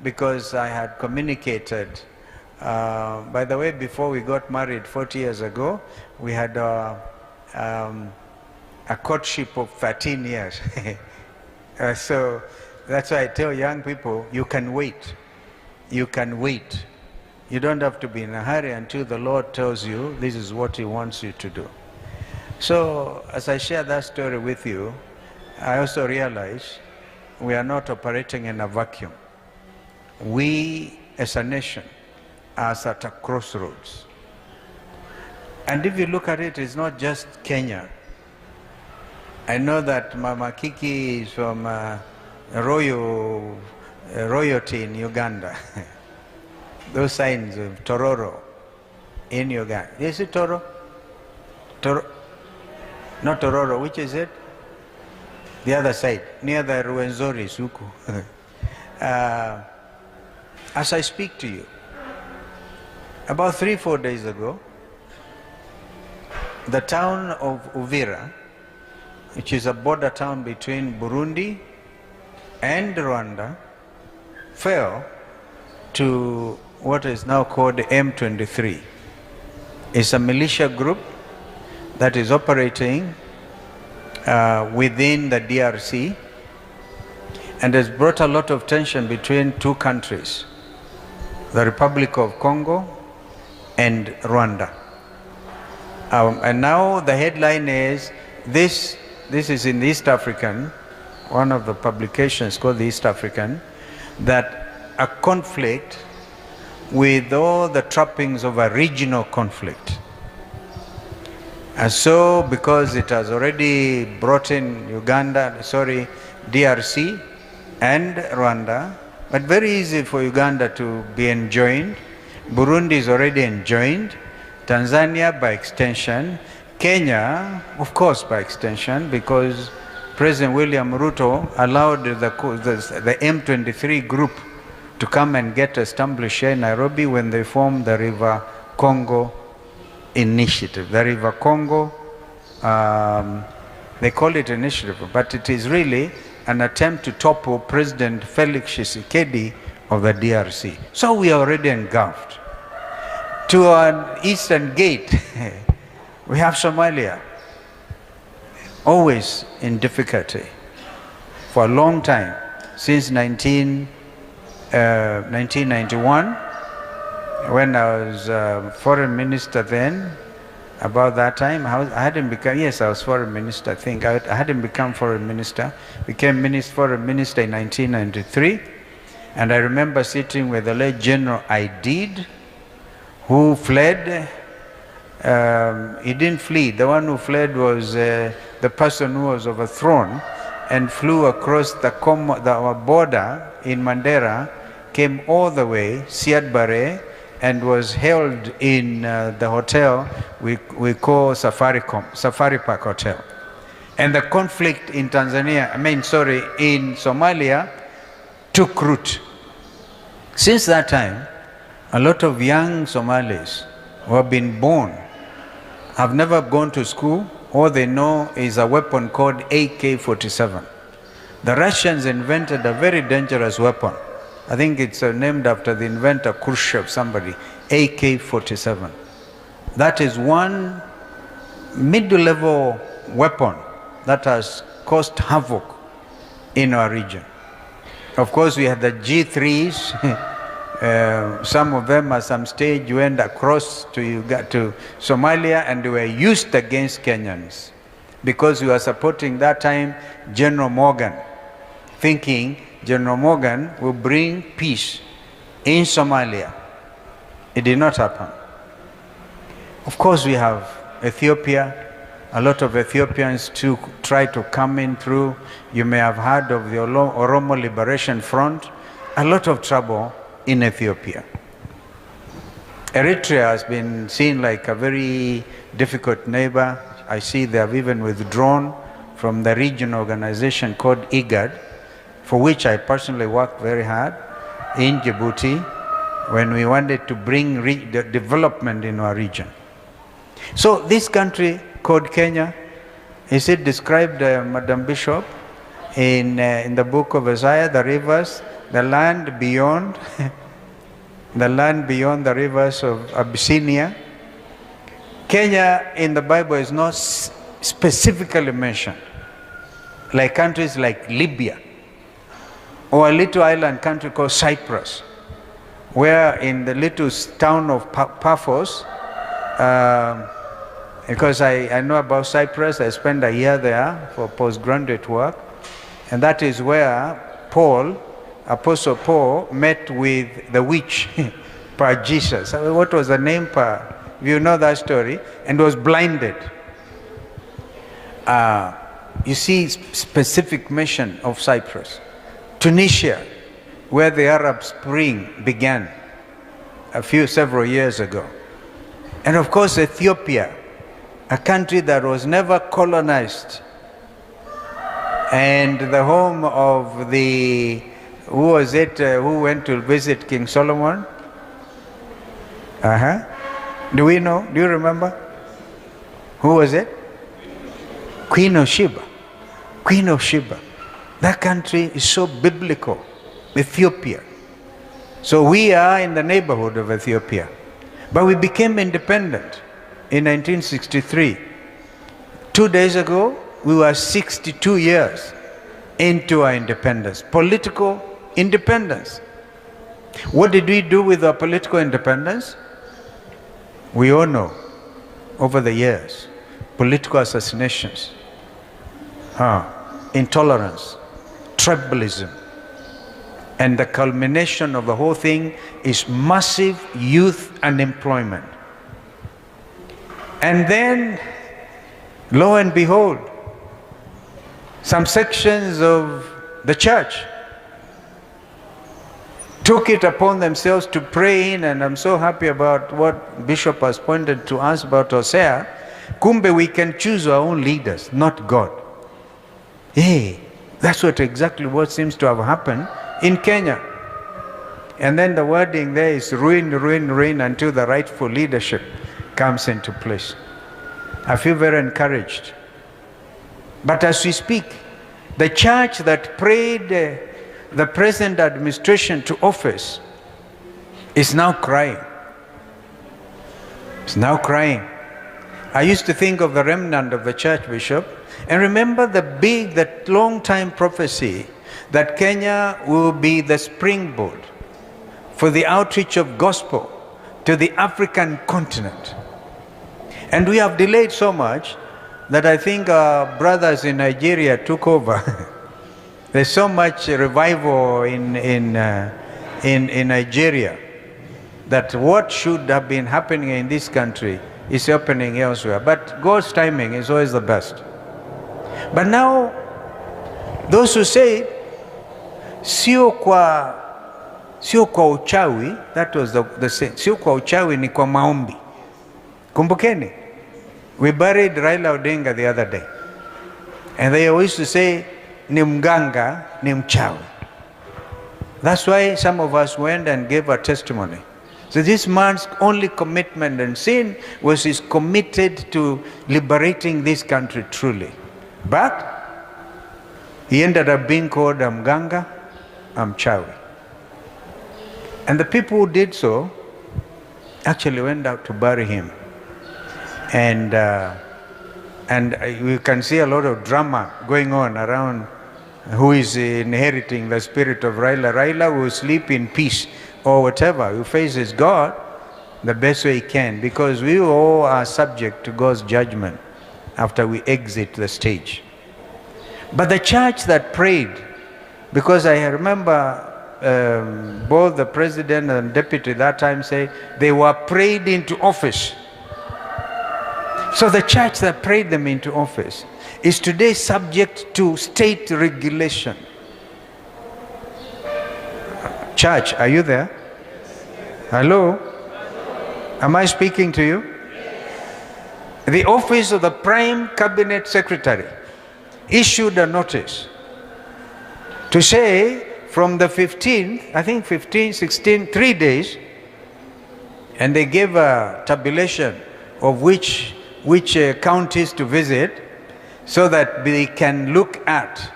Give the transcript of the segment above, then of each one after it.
because I had communicated. By the way, before we got married 40 years ago, we had a courtship of 13 years. So that's why I tell young people, you can wait. You can wait. You don't have to be in a hurry until the Lord tells you this is what He wants you to do. So as I share that story with you, I also realize we are not operating in a vacuum. We as a nation are at a crossroads. And if you look at it, it's not just Kenya. I know that Mama Kiki is from royalty in Uganda. Those signs of Tororo in Uganda. Is it Toro? Not Tororo, which is it? The other side, near the Ruwenzori, Suku. As I speak to you, about 3-4 days ago, the town of Uvira, which is a border town between Burundi and Rwanda, fell to what is now called M23. It's a militia group that is operating within the DRC and has brought a lot of tension between two countries, the Republic of Congo and Rwanda. And now the headline is, this is in the East African, one of the publications called the East African, that a conflict with all the trappings of a regional conflict. And so, because it has already brought in DRC and Rwanda, but very easy for Uganda to be enjoined. Burundi is already enjoined. Tanzania by extension. Kenya, of course, by extension, because President William Ruto allowed the M23 group to come and get established here in Nairobi when they formed the River Congo Initiative. The River Congo, they call it initiative, but it is really an attempt to topple President Felix Tshisekedi of the DRC. So we are already engulfed. To our eastern gate, we have Somalia, always in difficulty for a long time, since 1991, when I was foreign minister then. About that time, I hadn't become, yes, I was foreign minister, I think. I hadn't become foreign minister, became foreign minister in 1993. And I remember sitting with the late General Aidid, who fled. He didn't flee. The one who fled was the person who was overthrown and flew across the border in Mandera, came all the way, Siad Barre, and was held in the hotel we call Safari Park Hotel. And the conflict in in Somalia took root. Since that time, a lot of young Somalis who have been born have never gone to school. All they know is a weapon called AK-47. The Russians invented a very dangerous weapon. I think it's named after the inventor Khrushchev, somebody, AK-47. That is one mid-level weapon that has caused havoc in our region. Of course, we had the G3s. Some of them at some stage went across to Somalia and they were used against Kenyans because we were supporting that time General Morgan, thinking General Morgan will bring peace in Somalia. It did not happen. Of course, we have Ethiopia. A lot of Ethiopians to try to come in through. You may have heard of the Oromo Liberation Front. A lot of trouble in Ethiopia. Eritrea has been seen like a very difficult neighbor. I see they have even withdrawn from the regional organization called IGAD, for which I personally worked very hard in Djibouti when we wanted to bring development in our region. So this country called Kenya, is it described, Madam Bishop, in the book of Isaiah, the rivers the land beyond, the land beyond the rivers of Abyssinia. Kenya in the Bible is not specifically mentioned, like countries like Libya, or a little island country called Cyprus, where in the little town of Paphos, because I know about Cyprus, I spent a year there for postgraduate work, and that is where Paul, Apostle Paul, met with the witch, Jesus. What was the name? You know that story, and was blinded. You see specific mention of Cyprus. Tunisia, where the Arab Spring began several years ago. And of course Ethiopia, a country that was never colonized, and the home of the, who went to visit King Solomon? Do we know? Do you remember? Who was it? Queen of Sheba. Queen of Sheba. That country is so biblical, Ethiopia. So we are in the neighborhood of Ethiopia. But we became independent in 1963. 2 days ago, we were 62 years into our independence, political independence. What did we do with our political independence? We all know, over the years, political assassinations, intolerance, tribalism, and the culmination of the whole thing is massive youth unemployment. And then, lo and behold, some sections of the church took it upon themselves to pray in, and I'm so happy about what Bishop has pointed to us about Hosea. Kumbe, we can choose our own leaders, not God. Hey, that's exactly what seems to have happened in Kenya. And then the wording there is ruin, ruin, ruin until the rightful leadership comes into place. I feel very encouraged. But as we speak, the church that prayed the present administration to office is now crying. It's now crying. I used to think of the remnant of the church, Bishop, and remember that long-time prophecy that Kenya will be the springboard for the outreach of gospel to the African continent. And we have delayed so much that I think our brothers in Nigeria took over. There's so much revival in Nigeria that what should have been happening in this country is happening elsewhere. But God's timing is always the best. But now, those who say, sio kwa uchawi, that was the saying, sio kwa uchawi ni kwa maombi. Kumbukeni, we buried Raila Odinga the other day. And they always used to say, ni mganga, ni mchawi. That's why some of us went and gave a testimony. So this man's only commitment and sin was he's committed to liberating this country truly. But he ended up being called a mganga, a mchawi. And the people who did so actually went out to bury him. And you can see a lot of drama going on around who is inheriting the spirit of Raila. Raila will sleep in peace or whatever, who faces God the best way he can, because we all are subject to God's judgment after we exit the stage. But the church that prayed, because I remember both the president and deputy that time say they were prayed into office. So the church that prayed them into office is today subject to state regulation. Church, are you there? Hello? Am I speaking to you? The office of the Prime Cabinet Secretary issued a notice to say from the 15th, I think 15, 16, 3 days, and they gave a tabulation of which counties to visit, so that they can look at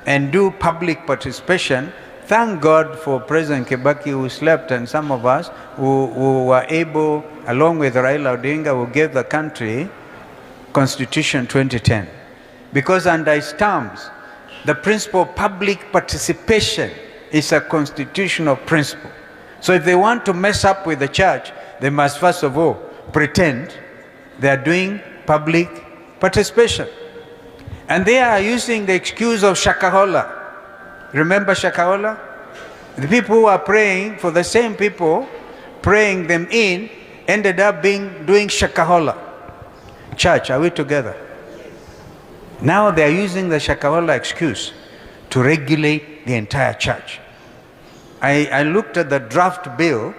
and do public participation thank God for President Kibaki who slept, and some of us who were able, along with Raila Odinga, who gave the country Constitution 2010. Because under its terms, the principle of public participation is a constitutional principle. So if they want to mess up with the church, they must first of all pretend they are doing public participation. And they are using the excuse of Shakahola. Remember Shakahola? The people who are praying for the same people, praying them in, ended up doing Shakahola. Church, are we together? Now they are using the Shakahola excuse to regulate the entire church. I looked at the draft bill.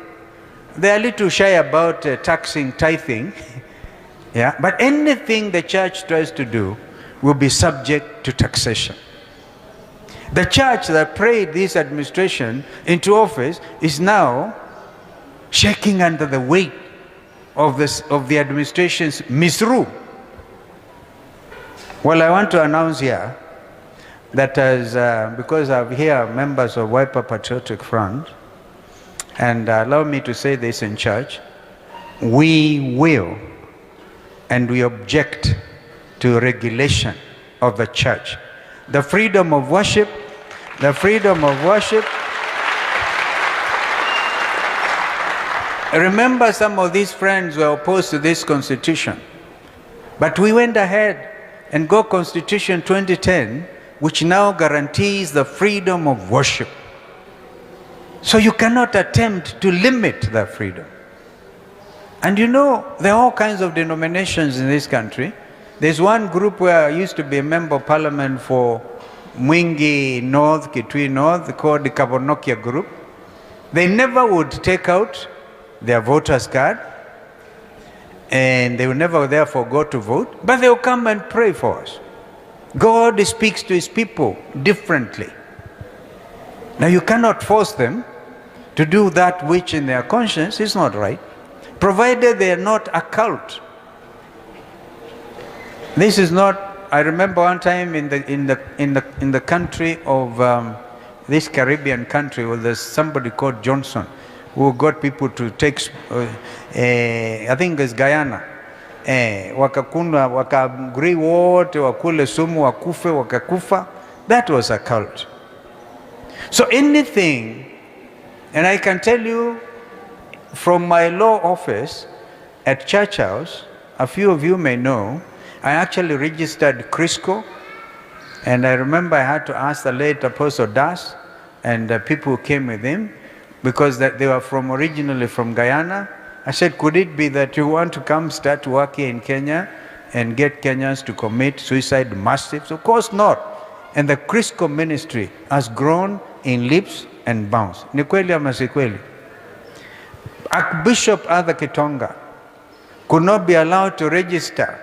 They are a little shy about taxing, tithing. Yeah, but anything the church tries to do will be subject to taxation. The church that prayed this administration into office is now shaking under the weight of the administration's misrule. Well, I want to announce here that because I here members of Wiper Patriotic Front, and allow me to say this in church, we will and we object to regulation of the church. The freedom of worship, Remember, some of these friends were opposed to this constitution, but we went ahead and got Constitution 2010, which now guarantees the freedom of worship. So you cannot attempt to limit that freedom. And you know, there are all kinds of denominations in this country. There's one group where I used to be a member of parliament for Mwingi North, Kitui North, called the Kabonokia group. They never would take out their voter's card, and they will never therefore go to vote, but they will come and pray for us. God speaks to his people differently. Now you cannot force them to do that which in their conscience is not right, provided they are not a cult. This is not. I remember one time in the country of this Caribbean country, where there's somebody called Johnson who got people to take, I think it's Guyana, wakakuna, wakagri wote, wakule sumu, wakufe, wakakufa. That was a cult. So anything, and I can tell you from my law office at Church House, a few of you may know, I actually registered Crisco, and I remember I had to ask the late Apostle Das and the people who came with him, because they were originally from Guyana. I said, could it be that you want to come start work here in Kenya and get Kenyans to commit suicide massives? Of course not. And the Crisco ministry has grown in leaps and bounds. Ni kweli ama si kweli? Archbishop Arthur Kitonga could not be allowed to register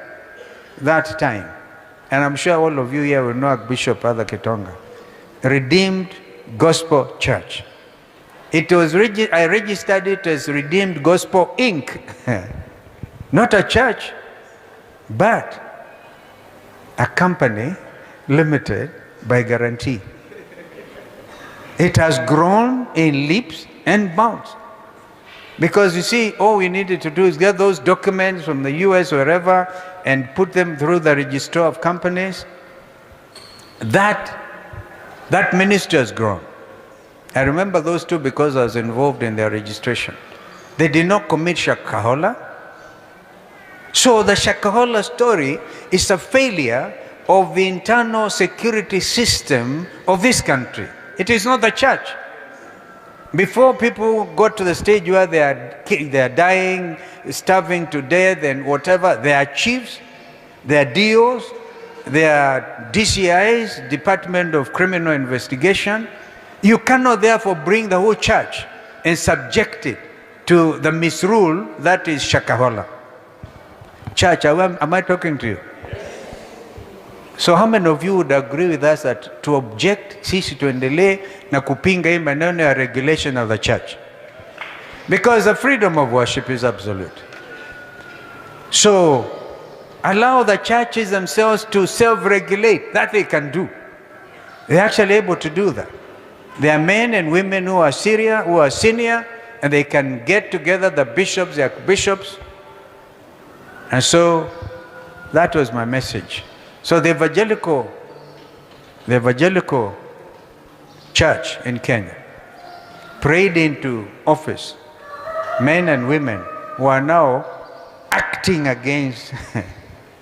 that time. And I'm sure all of you here will know Archbishop Arthur Kitonga. Redeemed Gospel Church. It was I registered it as Redeemed Gospel Inc. Not a church, but a company limited by guarantee. It has grown in leaps and bounds. Because you see, all we needed to do is get those documents from the US, wherever, and put them through the registrar of companies. That ministry has grown. I remember those two because I was involved in their registration. They did not commit Shakahola. So the Shakahola story is a failure of the internal security system of this country. It is not the church. Before people got to the stage where they are dying, starving to death and whatever, they are chiefs, they are DOs, they are DCIs, Department of Criminal Investigation. You cannot therefore bring the whole church and subject it to the misrule that is Shakahola. Church, am I talking to you? So how many of you would agree with us that to object, sisi tuendelee na kupinga hii maneno ya regulation of the church? Because the freedom of worship is absolute. So allow the churches themselves to self-regulate. That they can do. They're actually able to do that. There are men and women who are senior, and they can get together, the bishops, the archbishops. And so that was my message. So the evangelical church in Kenya prayed into office men and women who are now acting against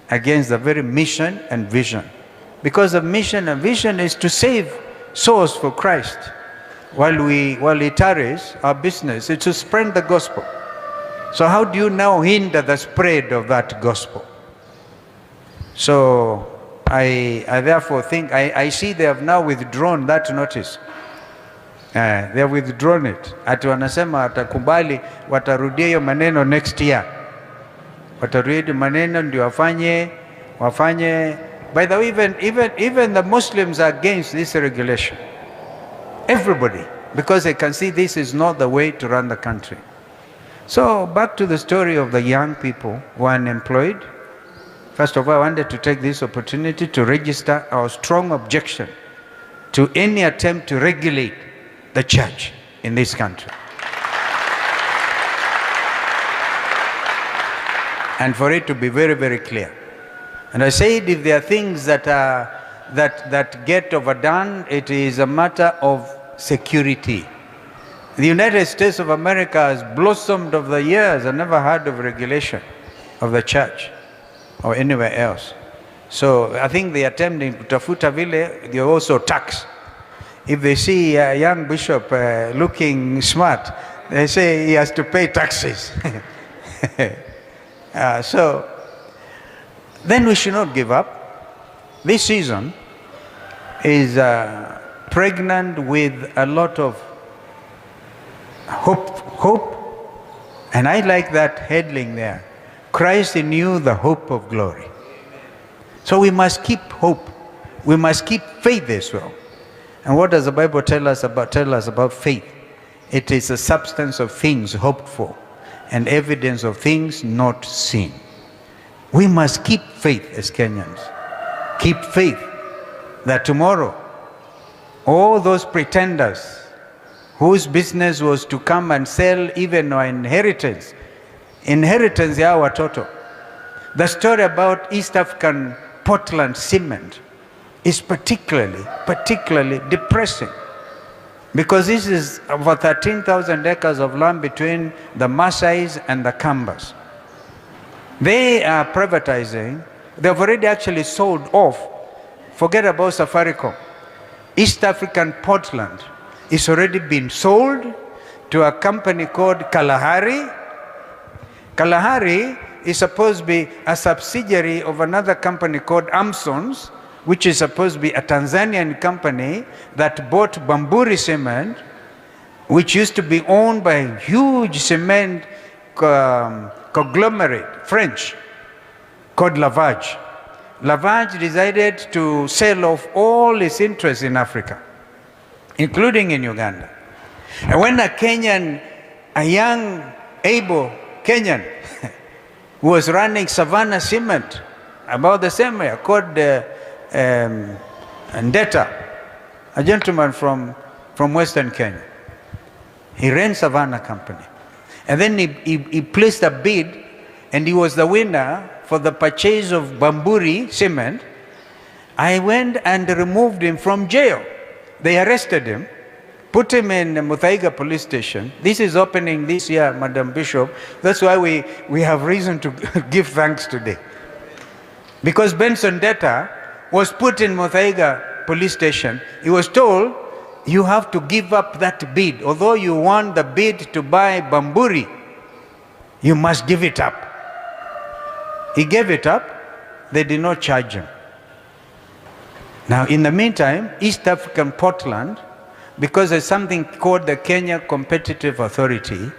the very mission and vision. Because the mission and vision is to save souls for Christ. While it tarries, our business is to spread the gospel. So how do you now hinder the spread of that gospel? So I therefore think, I see they have now withdrawn that notice. They have withdrawn it. Ati wanasema watakubali, watarudia hiyo maneno next year. Watarudia maneno ndio wafanye. By the way, even the Muslims are against this regulation. Everybody, because they can see this is not the way to run the country. So back to the story of the young people who are unemployed. First of all, I wanted to take this opportunity to register our strong objection to any attempt to regulate the church in this country. And for it to be very, very clear. And I said, if there are things that get overdone, it is a matter of security. The United States of America has blossomed over the years. I never heard of regulation of the church or anywhere else. So I think the attempt in kutafuta vile, they also tax. If they see a young bishop looking smart, they say he has to pay taxes. So then we should not give up. This season is pregnant with a lot of hope, and I like that heading there. Christ in you, the hope of glory. So we must keep hope. We must keep faith as well. And what does the Bible tell us about faith? It is a substance of things hoped for and evidence of things not seen. We must keep faith as Kenyans. Keep faith that tomorrow, all those pretenders whose business was to come and sell even our inheritance ya watoto. The story about East African Portland cement is particularly depressing, because this is over 13,000 acres of land between the Maasais and the Kambas. They are privatizing. They've already actually sold off. Forget about Safaricom. East African Portland is already been sold to a company called Kalahari. Kalahari is supposed to be a subsidiary of another company called Amsons, which is supposed to be a Tanzanian company that bought Bamburi Cement, which used to be owned by a huge cement conglomerate, French, called Lavage. Lavage decided to sell off all its interests in Africa, including in Uganda. And when a young, able Kenyan who was running Savannah Cement, about the same way, called Ndeta, a gentleman from Western Kenya. He ran Savannah Company. And then he placed a bid, and he was the winner for the purchase of Bamburi Cement. I went and removed him from jail. They arrested him, put him in Mutahi police station. This is opening this year, Madam Bishop. That's why we have reason to give thanks today. Because Benson Deta was put in Mutahi police station. He was told, you have to give up that bid. Although you won the bid to buy Bamburi, you must give it up. He gave it up. They did not charge him. Now, in the meantime, East African Portland, because there's something called the Kenya Competitive Authority,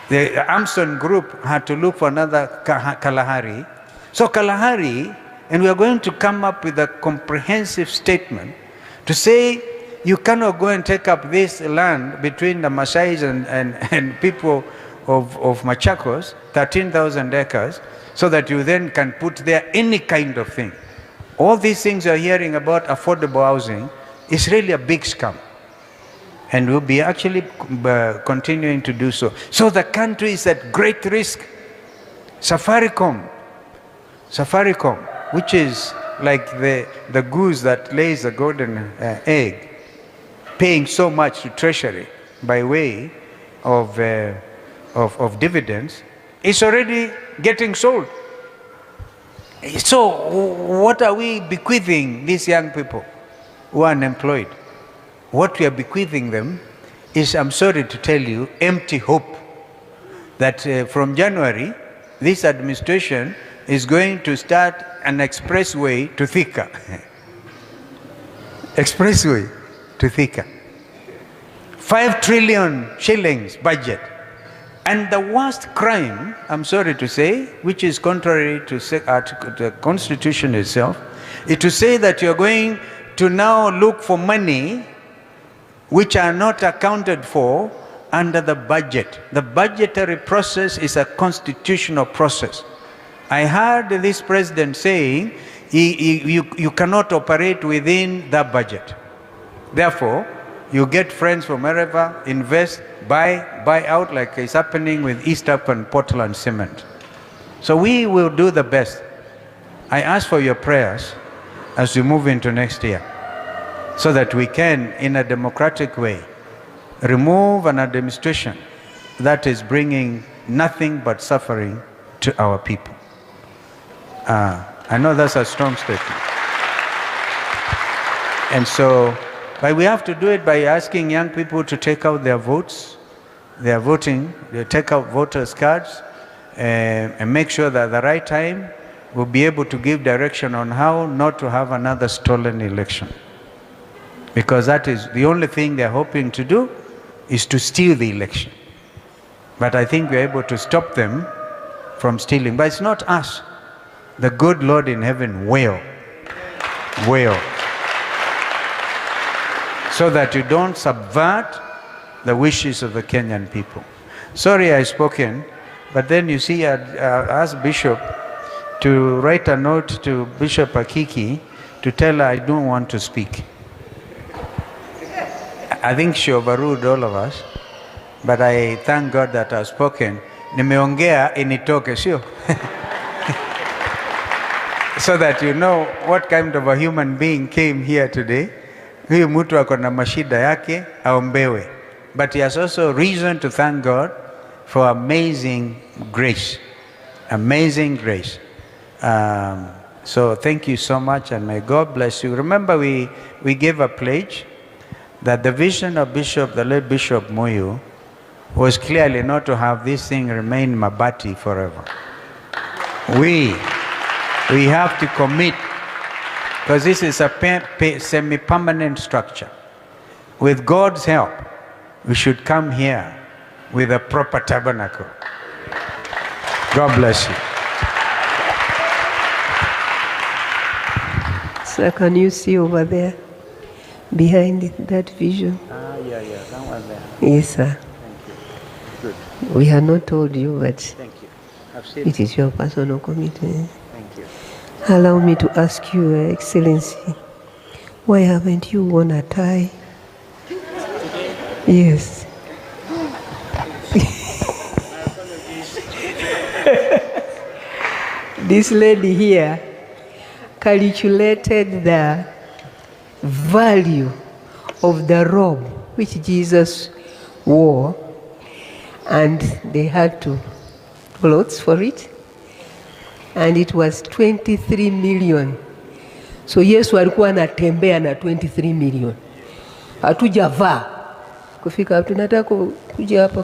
the Amson group had to look for another Kalahari. So Kalahari, and we are going to come up with a comprehensive statement to say, you cannot go and take up this land between the Maasais and people of Machakos, 13,000 acres, so that you then can put there any kind of thing. All these things you're hearing about affordable housing is really a big scam. And we'll be actually continuing to do so. So the country is at great risk. Safaricom, which is like the goose that lays a golden egg, paying so much to Treasury by way of dividends, is already getting sold. So what are we bequeathing these young people who are unemployed? What we are bequeathing them is, I'm sorry to tell you, empty hope that from January, this administration is going to start an expressway to Thika. Expressway to Thika. 5 trillion shillings budget. And the worst crime, I'm sorry to say, which is contrary to the Constitution itself, is to say that you're going to now look for money which are not accounted for under the budget. The budgetary process is a constitutional process. I heard this president saying you cannot operate within the budget. Therefore, you get friends from wherever, invest, buy out, like is happening with East Up and Portland Cement. So we will do the best. I ask for your prayers as we move into next year, so that we can, in a democratic way, remove an administration that is bringing nothing but suffering to our people. I know that's a strong statement. And so, but we have to do it by asking young people to take out their votes. They are voting, they take out voters' cards, and make sure that at the right time we'll be able to give direction on how not to have another stolen election. Because that is the only thing they're hoping to do, is to steal the election. But I think we're able to stop them from stealing. But it's not us. The good Lord in heaven will. So that you don't subvert the wishes of the Kenyan people. Sorry I've spoken, but then you see, I asked Bishop to write a note to Bishop Akiki to tell her I don't want to speak. I think she overruled all of us, but I thank God that I've spoken. Nimeongea initoke, sio? So that you know what kind of a human being came here today. Huyu mtu ako na mashida yake, aombewe. But he has also reason to thank God for amazing grace. Amazing grace. So thank you so much, and may God bless you. Remember, we gave a pledge that the vision of the late Bishop Moyo was clearly not to have this thing remain Mabati forever. We have to commit, because this is a semi-permanent structure. With God's help, we should come here with a proper tabernacle. God bless you. Sir, can you see over there, behind that vision? Yeah, that one there. Yes, sir. Thank you. Good. We have not told you, but Thank you. I've seen it is your personal commitment. Thank you. Allow me to ask you, Your Excellency, why haven't you worn a tie? Yes. This lady here calculated the value of the robe which Jesus wore, and they had to clothes for it, and it was 23 million. So Yesu alikuwa anatembea na 23 million. Hatujavaa kufika tunataka kuja hapa